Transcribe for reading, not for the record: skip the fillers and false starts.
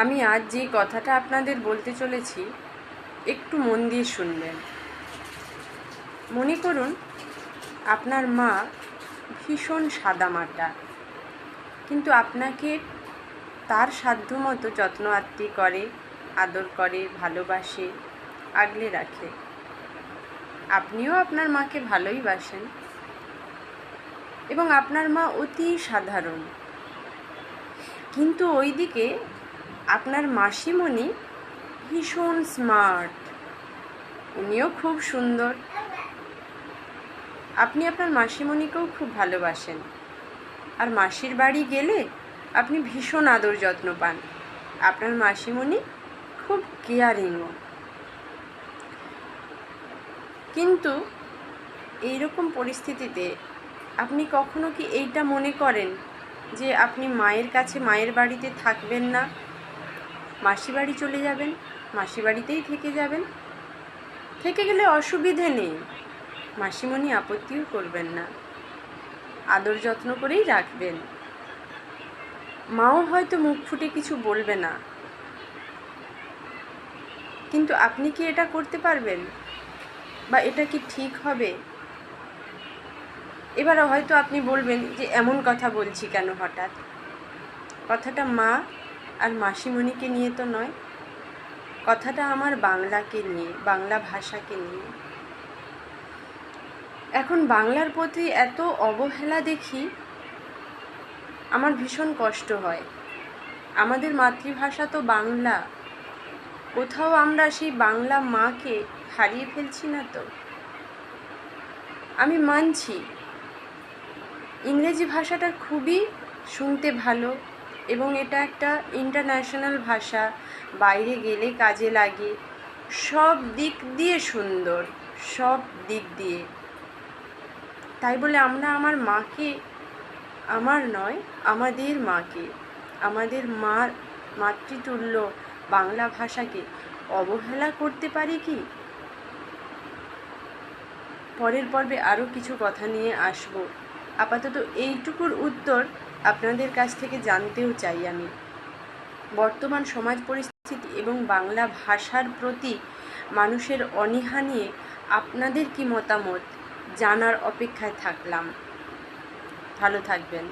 আমি আজ যে কথাটা আপনাদের বলতে চলেছি একটু মন দিয়ে শুনবেন। মনে করুন আপনার মা ভীষণ সাদামাটা, কিন্তু আপনাকে তার সাধ্যমতো যত্ন আত্তি করে, আদর করে, ভালোবাসে, আগলে রাখে। আপনিও আপনার মাকে ভালোই বাসেন এবং আপনার মা অতি সাধারণ, কিন্তু ওইদিকে আপনার মাসিমণি ভীষণ স্মার্ট, উনিও খুব সুন্দর। আপনি আপনার মাসিমণিকেও খুব ভালোবাসেন, আর মাসির বাড়ি গেলে আপনি ভীষণ আদর যত্ন পান। আপনার মাসিমণি খুব কেয়ারিংও। কিন্তু এইরকম পরিস্থিতিতে আপনি কখনো কি এইটা মনে করেন যে আপনি মায়ের কাছে, মায়ের বাড়িতে থাকবেন না, মাসি বাড়ি চলে যাবেন, মাসি বাড়িতেই থেকে যাবেন? থেকে গেলে অসুবিধে নেই, মাসিমণি আপত্তিও করবেন না, আদর যত্ন করেই রাখবেন। মাও হয়তো মুখ ফুটে কিছু বলবে না, কিন্তু আপনি কি এটা করতে পারবেন? বা এটা কি ঠিক হবে? এবার হয়তো আপনি বলবেন যে এমন কথা বলছি কেন হঠাৎ? কথাটা মা আর মাসিমণিকে নিয়ে তো নয়, কথাটা আমার বাংলাকে নিয়ে, বাংলা ভাষাকে নিয়ে। এখন বাংলার প্রতি এত অবহেলা দেখি, আমার ভীষণ কষ্ট হয়। আমাদের মাতৃভাষা তো বাংলা, কোথাও আমরা সেই বাংলা মাকে হারিয়ে ফেলছি না তো? আমি মানছি ইংরেজি ভাষাটা খুবই শুনতে ভালো এবং এটা একটা ইন্টারন্যাশনাল ভাষা, বাইরে গেলে কাজে লাগে, সব দিক দিয়ে সুন্দর, সব দিক দিয়ে। তাই বলে আমরা আমার মাকে, আমার নয়, আমাদের মাকে, আমাদের মার মাতৃতুল্য বাংলা ভাষাকে অবহেলা করতে পারি কি? পরের পর্বে আরও কিছু কথা নিয়ে আসব। আপাতত এইটুকুর উত্তর আপনাদের কাছ থেকে জানতেও চাই আমি। বর্তমান সমাজ পরিস্থিতি এবং বাংলা ভাষার প্রতি মানুষের অনীহা নিয়ে আপনাদের কি মতামত জানার অপেক্ষায় থাকলাম। ভালো থাকবেন।